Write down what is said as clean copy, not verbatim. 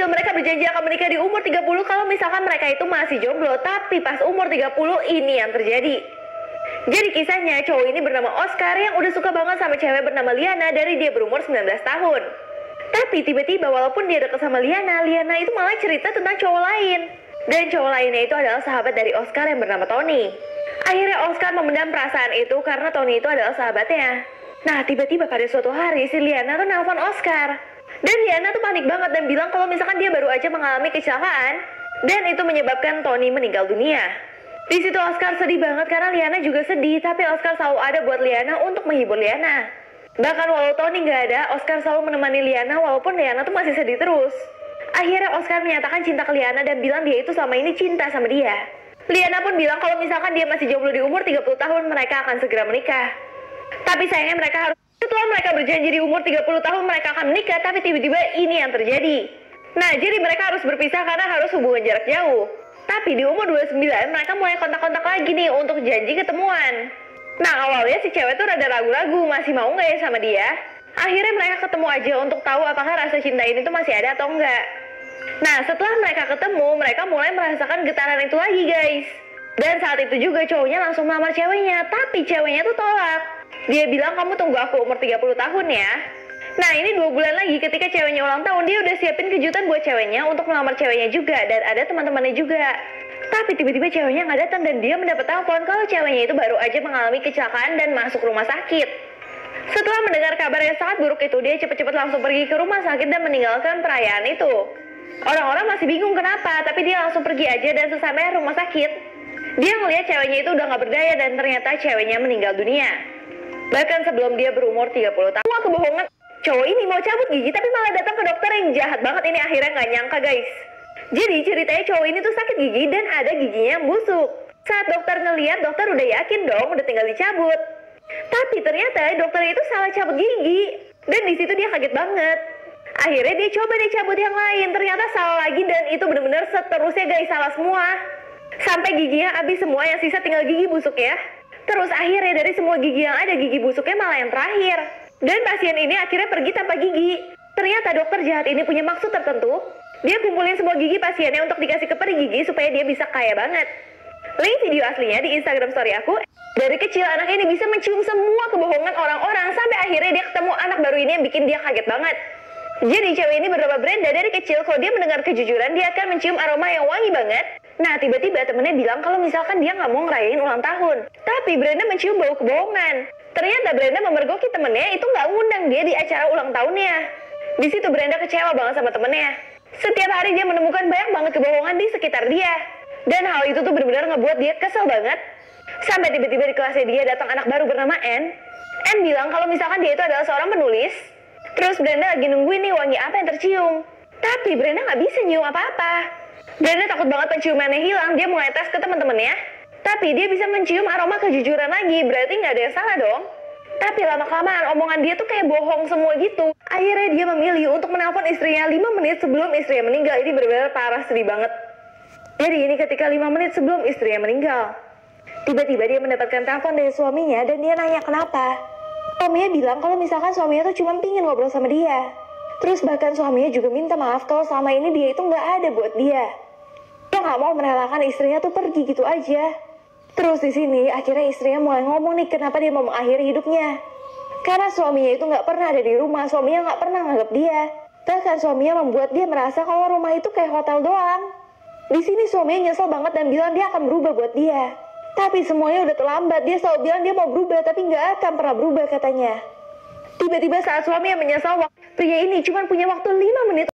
kecil mereka berjanji akan menikah di umur 30 kalau misalkan mereka itu masih jomblo. Tapi pas umur 30 ini yang terjadi. Jadi kisahnya cowok ini bernama Oscar yang udah suka banget sama cewek bernama Liana dari dia berumur 19 tahun. Tapi tiba-tiba walaupun dia deket sama Liana, Liana itu malah cerita tentang cowok lain. Dan cowok lainnya itu adalah sahabat dari Oscar yang bernama Tony. Akhirnya Oscar memendam perasaan itu karena Tony itu adalah sahabatnya. Nah tiba-tiba pada suatu hari si Liana tuh nelfon Oscar. Dan Liana tuh panik banget dan bilang kalau misalkan dia baru aja mengalami kecelakaan. Dan itu menyebabkan Tony meninggal dunia. Di situ Oscar sedih banget karena Liana juga sedih, tapi Oscar selalu ada buat Liana untuk menghibur Liana. Bahkan walau Tony nggak ada, Oscar selalu menemani Liana walaupun Liana tuh masih sedih terus. Akhirnya Oscar menyatakan cinta ke Liana dan bilang dia itu selama ini cinta sama dia. Liana pun bilang kalau misalkan dia masih jomblo di umur 30 tahun, mereka akan segera menikah. Tapi sayangnya mereka harus, setelah mereka berjanji di umur 30 tahun mereka akan menikah, tapi tiba-tiba ini yang terjadi. Nah, jadi mereka harus berpisah karena harus hubungan jarak jauh. Tapi di umur 29 mereka mulai kontak-kontak lagi nih untuk janji ketemuan. Nah awalnya si cewek tuh rada ragu-ragu masih mau nggak ya sama dia. Akhirnya mereka ketemu aja untuk tahu apakah rasa cinta ini tuh masih ada atau enggak. Nah setelah mereka ketemu mereka mulai merasakan getaran itu lagi guys. Dan saat itu juga cowoknya langsung melamar ceweknya. Tapi ceweknya tuh tolak. Dia bilang kamu tunggu aku umur 30 tahun ya. Nah ini 2 bulan lagi ketika ceweknya ulang tahun, dia udah siapin kejutan buat ceweknya untuk melamar ceweknya juga. Dan ada teman-temannya juga. Tapi tiba-tiba ceweknya nggak datang dan dia mendapat telepon kalau ceweknya itu baru aja mengalami kecelakaan dan masuk rumah sakit. Setelah mendengar kabar yang sangat buruk itu, dia cepat-cepat langsung pergi ke rumah sakit dan meninggalkan perayaan itu. Orang-orang masih bingung kenapa, tapi dia langsung pergi aja dan sesampai rumah sakit, dia ngelihat ceweknya itu udah nggak berdaya dan ternyata ceweknya meninggal dunia. Bahkan sebelum dia berumur 30 tahun. Semua kebohongan. Cowok ini mau cabut gigi tapi malah datang ke dokter yang jahat banget ini, akhirnya nggak nyangka guys. Jadi ceritanya cowok ini tuh sakit gigi dan ada giginya yang busuk. Saat dokter ngeliat, dokter udah yakin dong udah tinggal dicabut. Tapi ternyata dokter itu salah cabut gigi. Dan di situ dia kaget banget. Akhirnya dia coba deh cabut yang lain, ternyata salah lagi dan itu bener-bener seterusnya guys, salah semua. Sampai giginya habis semua, yang sisa tinggal gigi busuk ya. Terus akhirnya dari semua gigi yang ada, gigi busuknya malah yang terakhir. Dan pasien ini akhirnya pergi tanpa gigi. Ternyata dokter jahat ini punya maksud tertentu. Dia kumpulin semua gigi pasiennya untuk dikasih ke peri gigi supaya dia bisa kaya banget. Link video aslinya di Instagram story aku. Dari kecil anak ini bisa mencium semua kebohongan orang-orang sampai akhirnya dia ketemu anak baru ini yang bikin dia kaget banget. Jadi cewek ini bernama Brenda dari kecil kalau dia mendengar kejujuran dia akan mencium aroma yang wangi banget. Nah tiba-tiba temennya bilang kalau misalkan dia nggak mau ngerayain ulang tahun. Tapi Brenda mencium bau kebohongan. Ternyata Brenda memergoki temennya itu nggak ngundang dia di acara ulang tahunnya. Di situ Brenda kecewa banget sama temennya. Setiap hari dia menemukan banyak banget kebohongan di sekitar dia. Dan hal itu tuh benar-benar ngebuat dia kesel banget. Sampai tiba-tiba di kelasnya dia datang anak baru bernama Anne. Anne bilang kalau misalkan dia itu adalah seorang penulis. Terus Brenda lagi nungguin nih wangi apa yang tercium. Tapi Brenda nggak bisa nyium apa-apa. Brenda takut banget penciumannya hilang. Dia mulai tes ke teman-temannya. Tapi dia bisa mencium aroma kejujuran lagi. Berarti nggak ada yang salah dong. Tapi lama-kelamaan omongan dia tuh kayak bohong semua gitu. Akhirnya dia memilih untuk menelpon istrinya 5 menit sebelum istrinya meninggal. Ini benar-benar parah, sedih banget. Jadi ini ketika 5 menit sebelum istrinya meninggal. Tiba-tiba dia mendapatkan telepon dari suaminya dan dia nanya kenapa. Suaminya bilang kalau misalkan suaminya tuh cuma pingin ngobrol sama dia. Terus bahkan suaminya juga minta maaf kalau selama ini dia itu nggak ada buat dia. Dia nggak mau merelakan istrinya tuh pergi gitu aja. Terus di sini akhirnya istrinya mulai ngomong nih kenapa dia mau mengakhiri hidupnya. Karena suaminya itu nggak pernah ada di rumah, suaminya nggak pernah nganggap dia. Bahkan suaminya membuat dia merasa kalau rumah itu kayak hotel doang. Di sini suaminya nyesel banget dan bilang dia akan berubah buat dia. Tapi semuanya udah terlambat, dia selalu bilang dia mau berubah tapi nggak akan pernah berubah katanya. Tiba-tiba saat suaminya menyesal, pria ini cuma punya waktu 5 menit